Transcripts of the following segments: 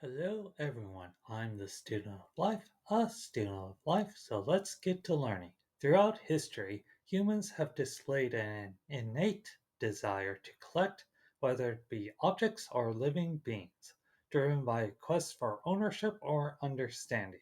Hello everyone, I'm the student of life, a student of life, so let's get to learning. Throughout history, humans have displayed an innate desire to collect, whether it be objects or living beings, driven by a quest for ownership or understanding.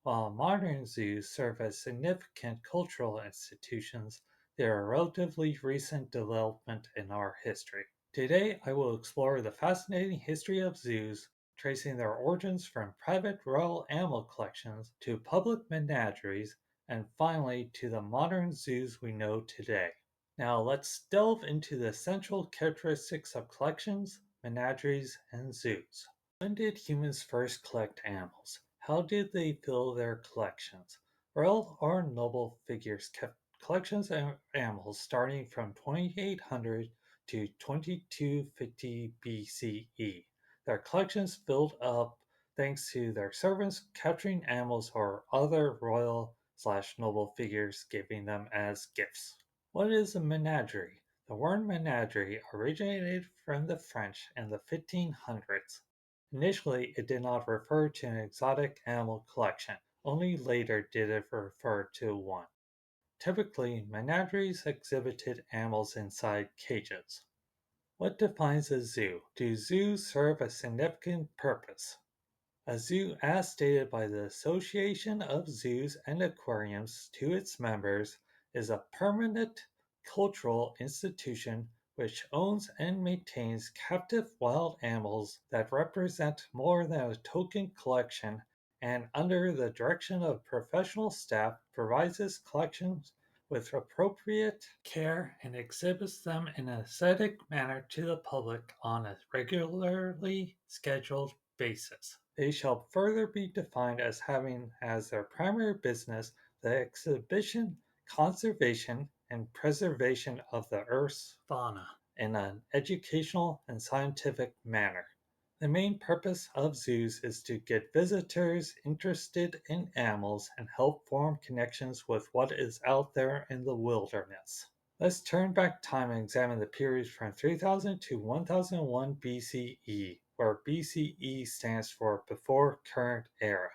While modern zoos serve as significant cultural institutions, they are a relatively recent development in our history. Today, I will explore the fascinating history of zoos, tracing their origins from private royal animal collections to public menageries, and finally to the modern zoos we know today. Now, let's delve into the essential characteristics of collections, menageries, and zoos. When did humans first collect animals? How did they fill their collections? Royal or noble figures kept collections of animals starting from 2800 to 2250 BCE. Their collections filled up thanks to their servants capturing animals or other royal/noble figures giving them as gifts. What is a menagerie? The word menagerie originated from the French in the 1500s. Initially, it did not refer to an exotic animal collection, only later did it refer to one. Typically, menageries exhibited animals inside cages. What defines a zoo? Do zoos serve a significant purpose? A zoo, as stated by the Association of Zoos and Aquariums to its members, is a permanent cultural institution which owns and maintains captive wild animals that represent more than a token collection and, under the direction of professional staff, provides its collections with appropriate care and exhibits them in an aesthetic manner to the public on a regularly scheduled basis. They shall further be defined as having as their primary business the exhibition, conservation, and preservation of the Earth's fauna in an educational and scientific manner. The main purpose of zoos is to get visitors interested in animals and help form connections with what is out there in the wilderness. Let's turn back time and examine the periods from 3000 to 1001 BCE, where BCE stands for before current era.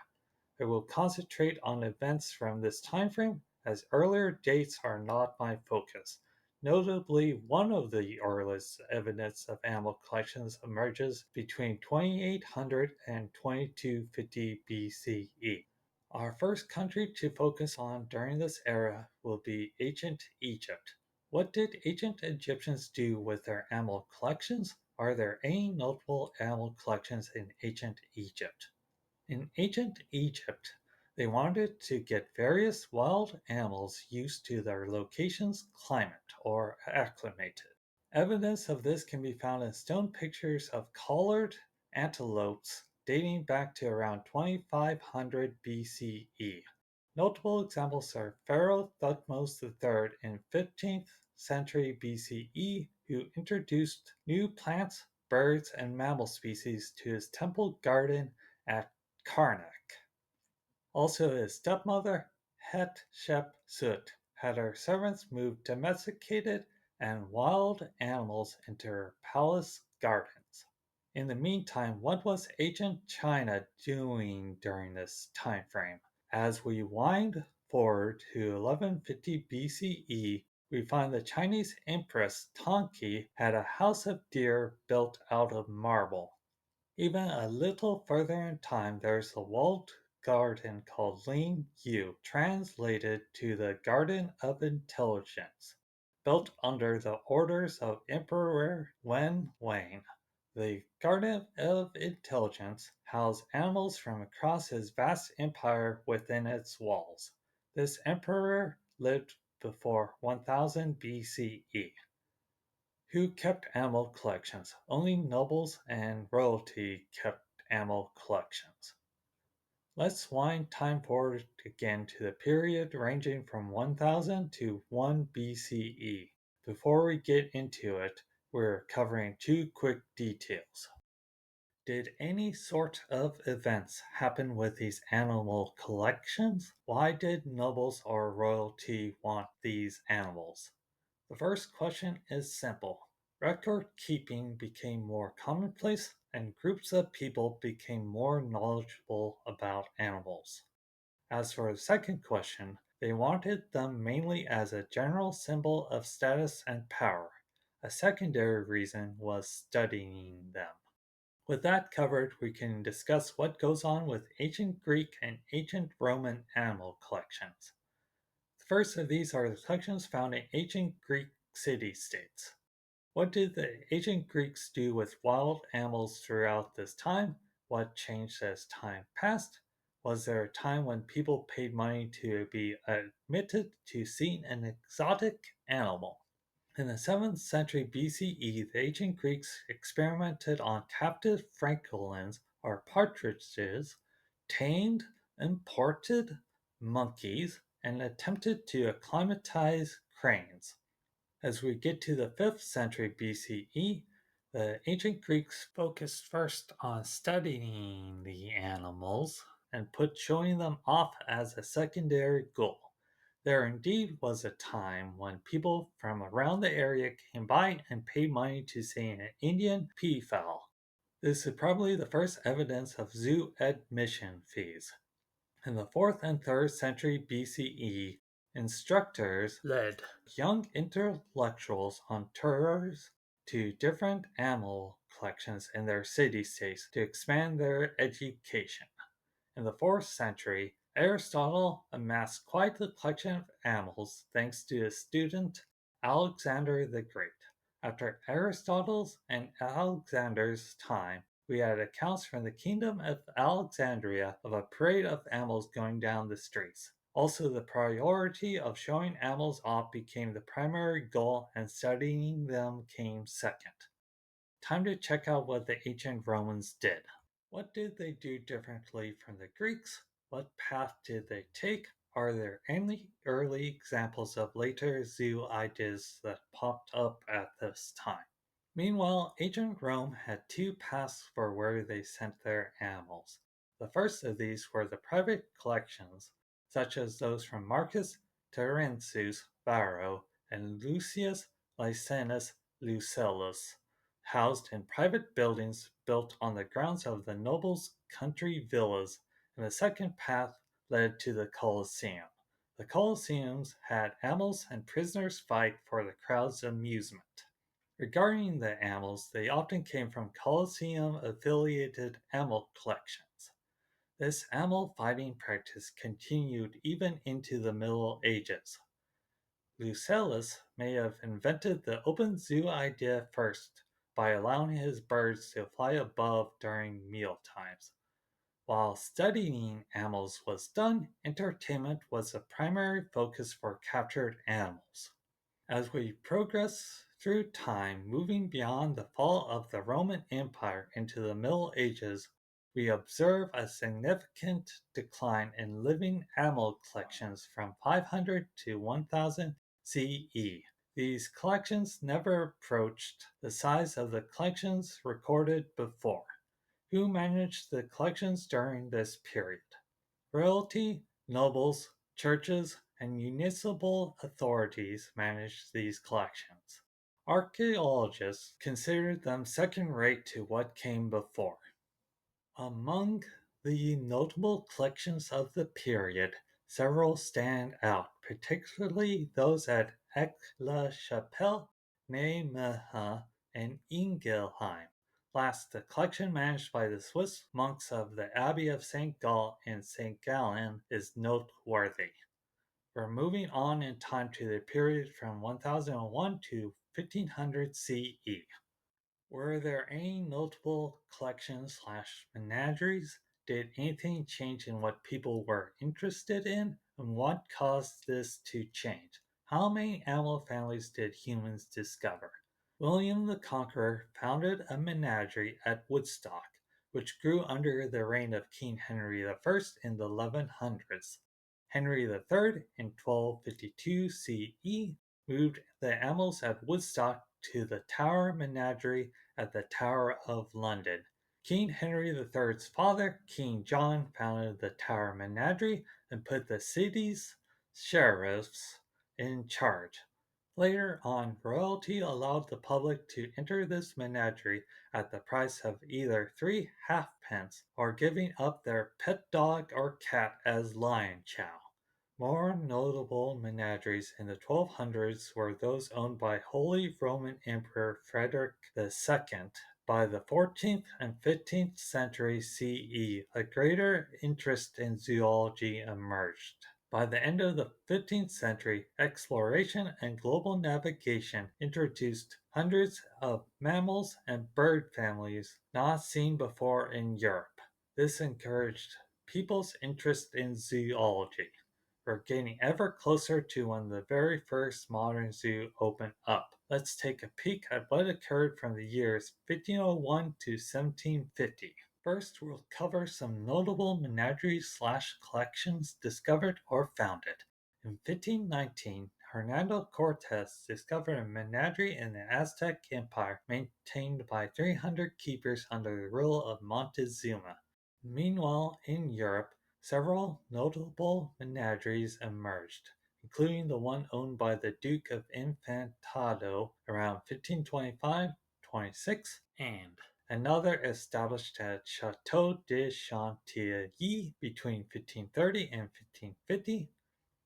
I will concentrate on events from this time frame, as earlier dates are not my focus. Notably, one of the earliest evidence of animal collections emerges between 2800 and 2250 BCE. Our first country to focus on during this era will be ancient Egypt. What did ancient Egyptians do with their animal collections? Are there any notable animal collections in ancient Egypt? In ancient Egypt, they wanted to get various wild animals used to their location's climate or acclimated. Evidence of this can be found in stone pictures of collared antelopes dating back to around 2500 BCE. Notable examples are Pharaoh Thutmose III in 15th century BCE, who introduced new plants, birds, and mammal species to his temple garden at Karnak. Also, his stepmother, Hatshepsut, had her servants move domesticated and wild animals into her palace gardens. In the meantime, what was ancient China doing during this time frame? As we wind forward to 1150 BCE, we find the Chinese Empress Tangqi had a house of deer built out of marble. Even a little further in time, there's a walled garden called Ling Yu, translated to the Garden of Intelligence, built under the orders of Emperor Wen Wang. The Garden of Intelligence housed animals from across his vast empire within its walls. This emperor lived before 1000 BCE. Who kept animal collections? Only nobles and royalty kept animal collections. Let's wind time forward again to the period ranging from 1000 to 1 BCE. Before we get into it, we're covering two quick details. Did any sort of events happen with these animal collections? Why did nobles or royalty want these animals? The first question is simple. Record keeping became more commonplace, and groups of people became more knowledgeable about animals. As for the second question, they wanted them mainly as a general symbol of status and power. A secondary reason was studying them. With that covered, we can discuss what goes on with ancient Greek and ancient Roman animal collections. The first of these are the collections found in ancient Greek city-states. What did the ancient Greeks do with wild animals throughout this time? What changed as time passed? Was there a time when people paid money to be admitted to see an exotic animal? In the 7th century BCE, the ancient Greeks experimented on captive francolins, or partridges, tamed imported monkeys, and attempted to acclimatize cranes. As we get to the 5th century BCE, the ancient Greeks focused first on studying the animals and put showing them off as a secondary goal. There indeed was a time when people from around the area came by and paid money to see an Indian peafowl. This is probably the first evidence of zoo admission fees. In the 4th and 3rd century BCE, instructors led young intellectuals on tours to different animal collections in their city-states to expand their education. In the 4th century, Aristotle amassed quite a collection of animals thanks to his student Alexander the Great. After Aristotle's and Alexander's time, we had accounts from the kingdom of Alexandria of a parade of animals going down the streets. Also, the priority of showing animals off became the primary goal, and studying them came second. Time to check out what the ancient Romans did. What did they do differently from the Greeks? What path did they take? Are there any early examples of later zoo ideas that popped up at this time? Meanwhile, ancient Rome had two paths for where they sent their animals. The first of these were the private collections, such as those from Marcus Terentius Varro and Lucius Licinius Lucellus, housed in private buildings built on the grounds of the nobles' country villas, and the second path led to the Colosseum. The Colosseums had animals and prisoners fight for the crowd's amusement. Regarding the animals, they often came from Colosseum-affiliated animal collections. This animal fighting practice continued even into the Middle Ages. Lucellus may have invented the open zoo idea first by allowing his birds to fly above during meal times. While studying animals was done, entertainment was the primary focus for captured animals. As we progress through time, moving beyond the fall of the Roman Empire into the Middle Ages, we observe a significant decline in living animal collections from 500 to 1000 CE. These collections never approached the size of the collections recorded before. Who managed the collections during this period? Royalty, nobles, churches, and municipal authorities managed these collections. Archaeologists considered them second rate to what came before. Among the notable collections of the period, several stand out, particularly those at Aix-la-Chapelle, Nijmegen, and Ingelheim. Last, the collection managed by the Swiss monks of the Abbey of St. Gall in St. Gallen is noteworthy. We're moving on in time to the period from 1001 to 1500 CE. Were there any notable collections/menageries? Did anything change in what people were interested in? And what caused this to change? How many animal families did humans discover? William the Conqueror founded a menagerie at Woodstock, which grew under the reign of King Henry I in the 1100s. Henry III in 1252 CE moved the animals at Woodstock to the Tower Menagerie at the Tower of London. King Henry III's father, King John, founded the Tower Menagerie and put the city's sheriffs in charge. Later on, royalty allowed the public to enter this menagerie at the price of either three halfpence or giving up their pet dog or cat as lion chow. More notable menageries in the 1200s were those owned by Holy Roman Emperor Frederick II. By the 14th and 15th century CE, a greater interest in zoology emerged. By the end of the 15th century, exploration and global navigation introduced hundreds of mammals and bird families not seen before in Europe. This encouraged people's interest in zoology. We're getting ever closer to when the very first modern zoo opened up. Let's take a peek at what occurred from the years 1501 to 1750. First, we'll cover some notable menageries/collections discovered or founded. In 1519, Hernando Cortes discovered a menagerie in the Aztec Empire maintained by 300 keepers under the rule of Montezuma. Meanwhile, in Europe, several notable menageries emerged, including the one owned by the Duke of Infantado around 1525-26 and another established at Chateau de Chantilly between 1530 and 1550.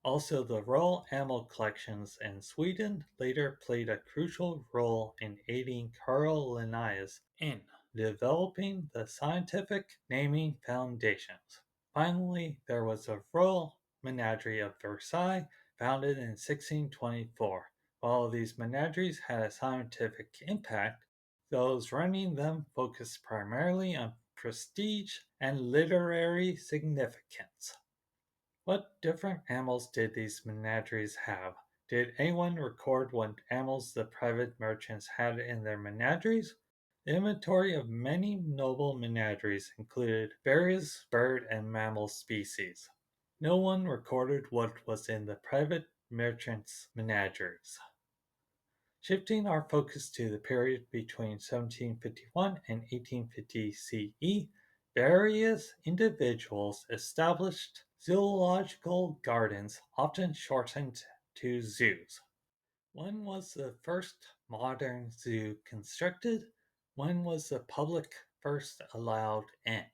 Also, the royal animal collections in Sweden later played a crucial role in aiding Carl Linnaeus in developing the scientific naming foundations. Finally, there was the Royal Menagerie of Versailles, founded in 1624. While these menageries had a scientific impact, those running them focused primarily on prestige and literary significance. What different animals did these menageries have? Did anyone record what animals the private merchants had in their menageries? The inventory of many noble menageries included various bird and mammal species. No one recorded what was in the private merchants' menageries. Shifting our focus to the period between 1751 and 1850 CE, various individuals established zoological gardens, often shortened to zoos. When was the first modern zoo constructed? When was the public first allowed in?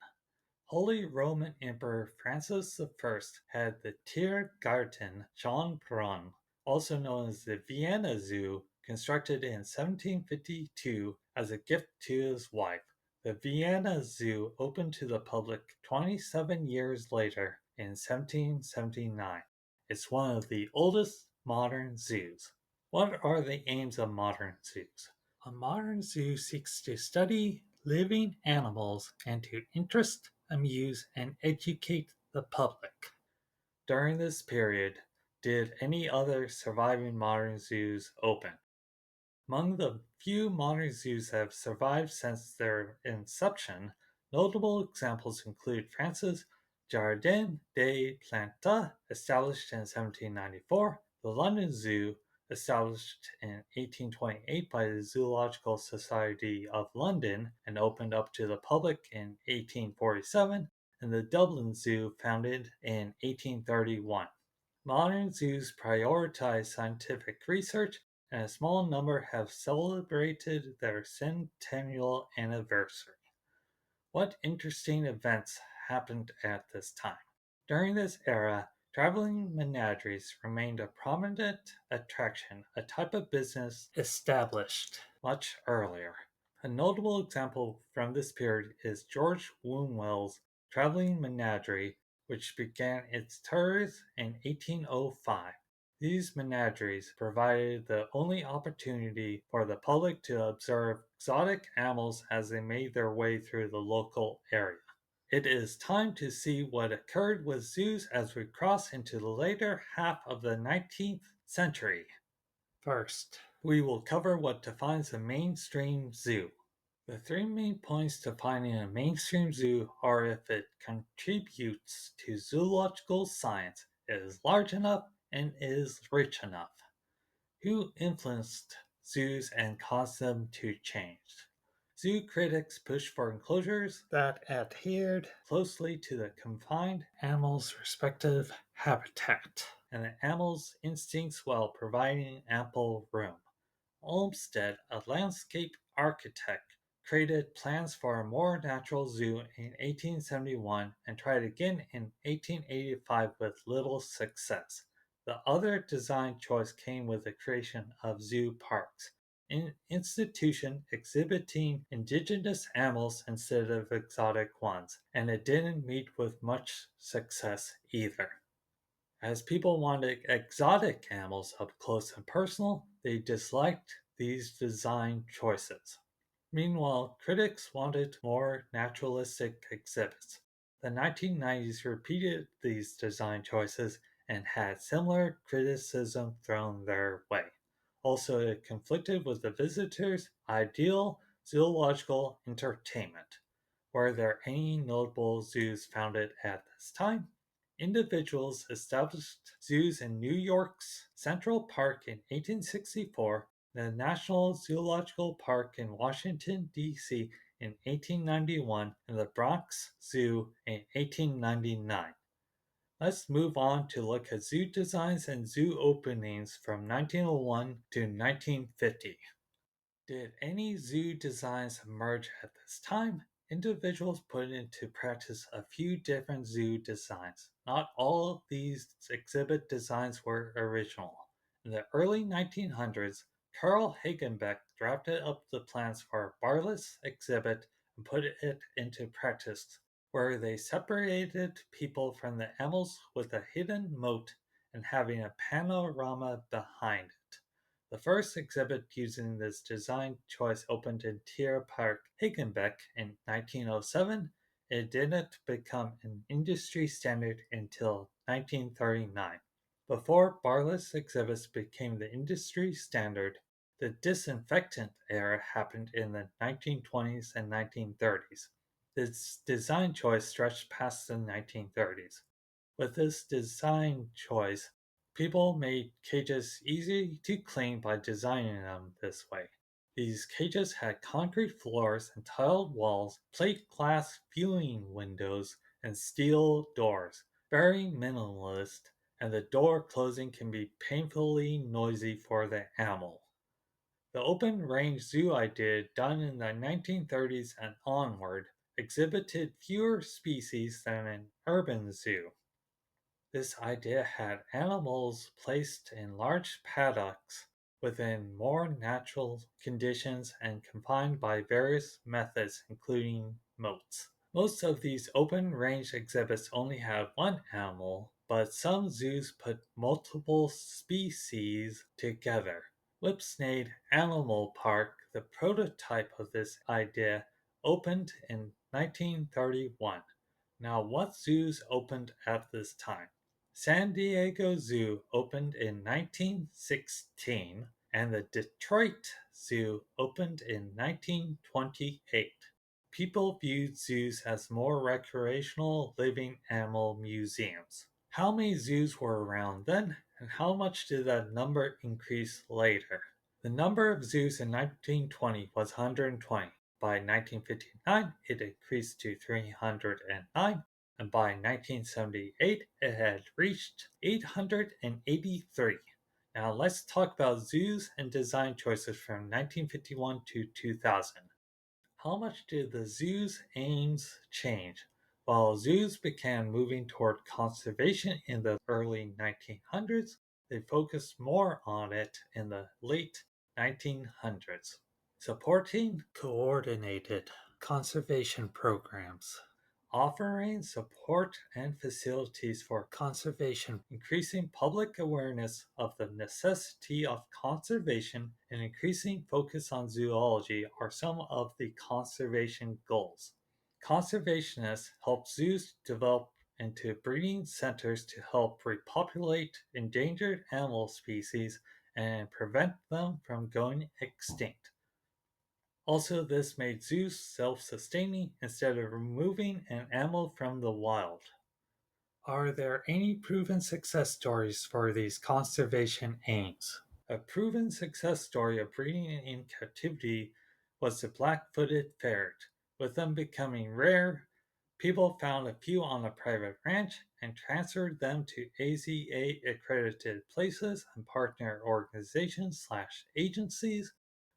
Holy Roman Emperor Francis I had the Tiergarten Schönbrunn, also known as the Vienna Zoo, constructed in 1752 as a gift to his wife. The Vienna Zoo opened to the public 27 years later in 1779. It's one of the oldest modern zoos. What are the aims of modern zoos? A modern zoo seeks to study living animals and to interest, amuse, and educate the public. During this period, did any other surviving modern zoos open? Among the few modern zoos that have survived since their inception, notable examples include France's Jardin des Plantes, established in 1794, the London Zoo, established in 1828 by the Zoological Society of London and opened up to the public in 1847, and the Dublin Zoo, founded in 1831. Modern zoos prioritize scientific research, and a small number have celebrated their centennial anniversary. What interesting events happened at this time? During this era, traveling menageries remained a prominent attraction, a type of business established much earlier. A notable example from this period is George Wombwell's traveling menagerie, which began its tours in 1805. These menageries provided the only opportunity for the public to observe exotic animals as they made their way through the local area. It is time to see what occurred with zoos as we cross into the later half of the 19th century. First, we will cover what defines a mainstream zoo. The three main points defining a mainstream zoo are if it contributes to zoological science, it is large enough, and is rich enough. Who influenced zoos and caused them to change? Zoo critics pushed for enclosures that adhered closely to the confined animal's respective habitat, and the animal's instincts while providing ample room. Olmsted, a landscape architect, created plans for a more natural zoo in 1871 and tried again in 1885 with little success. The other design choice came with the creation of zoo parks, an institution exhibiting indigenous animals instead of exotic ones, and it didn't meet with much success either. As people wanted exotic animals up close and personal, they disliked these design choices. Meanwhile, critics wanted more naturalistic exhibits. The 1990s repeated these design choices and had similar criticism thrown their way. Also, it conflicted with the visitors' ideal zoological entertainment. Were there any notable zoos founded at this time? Individuals established zoos in New York's Central Park in 1864, the National Zoological Park in Washington, D.C. in 1891, and the Bronx Zoo in 1899. Let's move on to look at zoo designs and zoo openings from 1901 to 1950. Did any zoo designs emerge at this time? Individuals put into practice a few different zoo designs. Not all of these exhibit designs were original. In the early 1900s, Carl Hagenbeck drafted up the plans for a barless exhibit and put it into practice, where they separated people from the animals with a hidden moat and having a panorama behind it. The first exhibit using this design choice opened in Tier Park, Hagenbeck in 1907. It didn't become an industry standard until 1939. Before barless exhibits became the industry standard, the disinfectant era happened in the 1920s and 1930s. This design choice stretched past the 1930s. With this design choice, people made cages easy to clean by designing them this way. These cages had concrete floors and tiled walls, plate glass viewing windows, and steel doors. Very minimalist, and the door closing can be painfully noisy for the animal. The open range zoo idea, done in the 1930s and onward, exhibited fewer species than an urban zoo. This idea had animals placed in large paddocks within more natural conditions and confined by various methods, including moats. Most of these open range exhibits only had one animal, but some zoos put multiple species together. Whipsnade Animal Park, the prototype of this idea, opened in 1931. Now, what zoos opened at this time? San Diego Zoo opened in 1916, and the Detroit Zoo opened in 1928. People viewed zoos as more recreational living animal museums. How many zoos were around then, and how much did that number increase later? The number of zoos in 1920 was 120. By 1959, it increased to 309, and by 1978, it had reached 883. Now let's talk about zoos and design choices from 1951 to 2000. How much did the zoo's aims change? While zoos began moving toward conservation in the early 1900s, they focused more on it in the late 1900s. Supporting coordinated conservation programs. Offering support and facilities for conservation, increasing public awareness of the necessity of conservation, and increasing focus on zoology are some of the conservation goals. Conservationists help zoos develop into breeding centers to help repopulate endangered animal species and prevent them from going extinct. Also, this made zoos self-sustaining instead of removing an animal from the wild. Are there any proven success stories for these conservation aims? A proven success story of breeding in captivity was the black-footed ferret, with them becoming rare. People found a few on a private ranch and transferred them to AZA accredited places and partner organizations/agencies.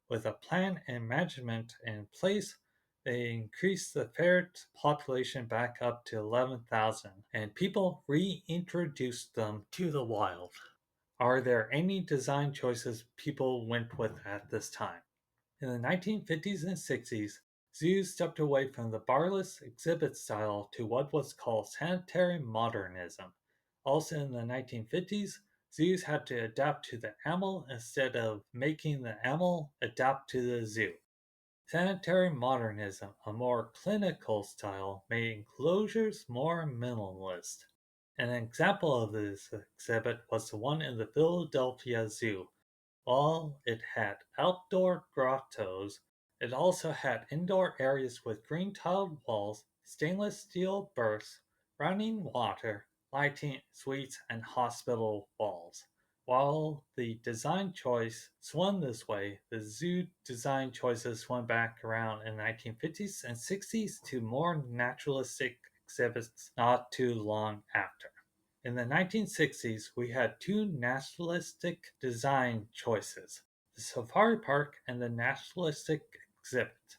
With a plan and management in place, they increased the ferret population back up to 11,000 and people reintroduced them to the wild. Are there any design choices people went with at this time? In the 1950s and 60s, zoos stepped away from the barless exhibit style to what was called sanitary modernism. Also in the 1950s, zoos had to adapt to the animal instead of making the animal adapt to the zoo. Sanitary modernism, a more clinical style, made enclosures more minimalist. An example of this exhibit was the one in the Philadelphia Zoo. While it had outdoor grottos, it also had indoor areas with green tiled walls, stainless steel berths, running water, lighting, suites, and hospital walls. While the design choice swung this way, the zoo design choices swung back around in the 1950s and 60s to more naturalistic exhibits not too long after. In the 1960s, we had two naturalistic design choices: the safari park and the naturalistic exhibit.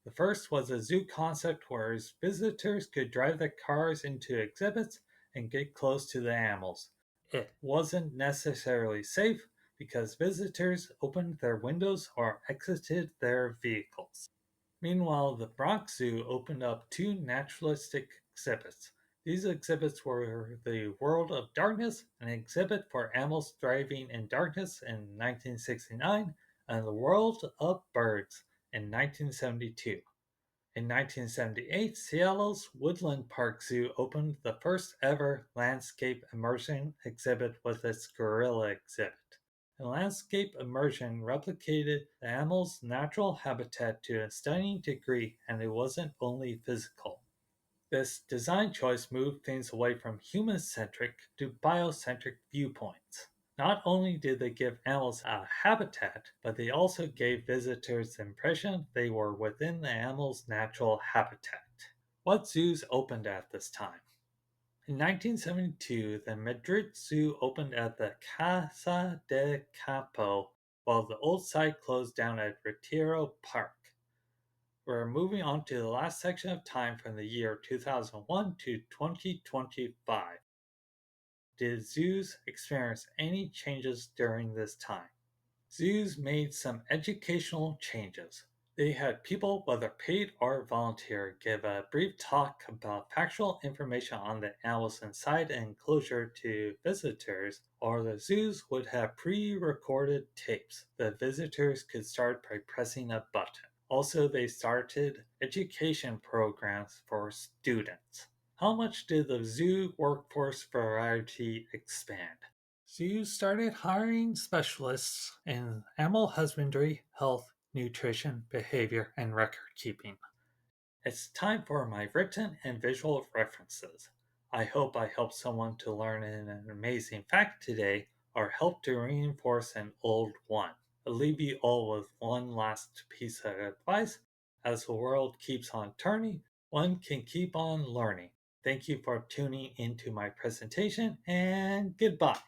The first was a zoo concept where visitors could drive their cars into exhibits and get close to the animals. It wasn't necessarily safe because visitors opened their windows or exited their vehicles. Meanwhile, the Bronx Zoo opened up two naturalistic exhibits. These exhibits were the World of Darkness, an exhibit for animals thriving in darkness in 1969, and the World of Birds in 1972. In 1978, Seattle's Woodland Park Zoo opened the first ever landscape immersion exhibit with its gorilla exhibit. The landscape immersion replicated the animal's natural habitat to a stunning degree, and it wasn't only physical. This design choice moved things away from human-centric to biocentric viewpoints. Not only did they give animals a habitat, but they also gave visitors the impression they were within the animal's natural habitat. What zoos opened at this time? In 1972, the Madrid Zoo opened at the Casa de Campo, while the old site closed down at Retiro Park. We're moving on to the last section of time from the year 2001 to 2025. Did zoos experience any changes during this time? Zoos made some educational changes. They had people, whether paid or volunteer, give a brief talk about factual information on the animals inside an enclosure to visitors, or the zoos would have pre-recorded tapes that visitors could start by pressing a button. Also, they started education programs for students. How much did the zoo workforce variety expand? Zoos started hiring specialists in animal husbandry, health, nutrition, behavior, and record keeping. It's time for my written and visual references. I hope I helped someone to learn an amazing fact today or help to reinforce an old one. I'll leave you all with one last piece of advice. As the world keeps on turning, one can keep on learning. Thank you for tuning into my presentation and goodbye.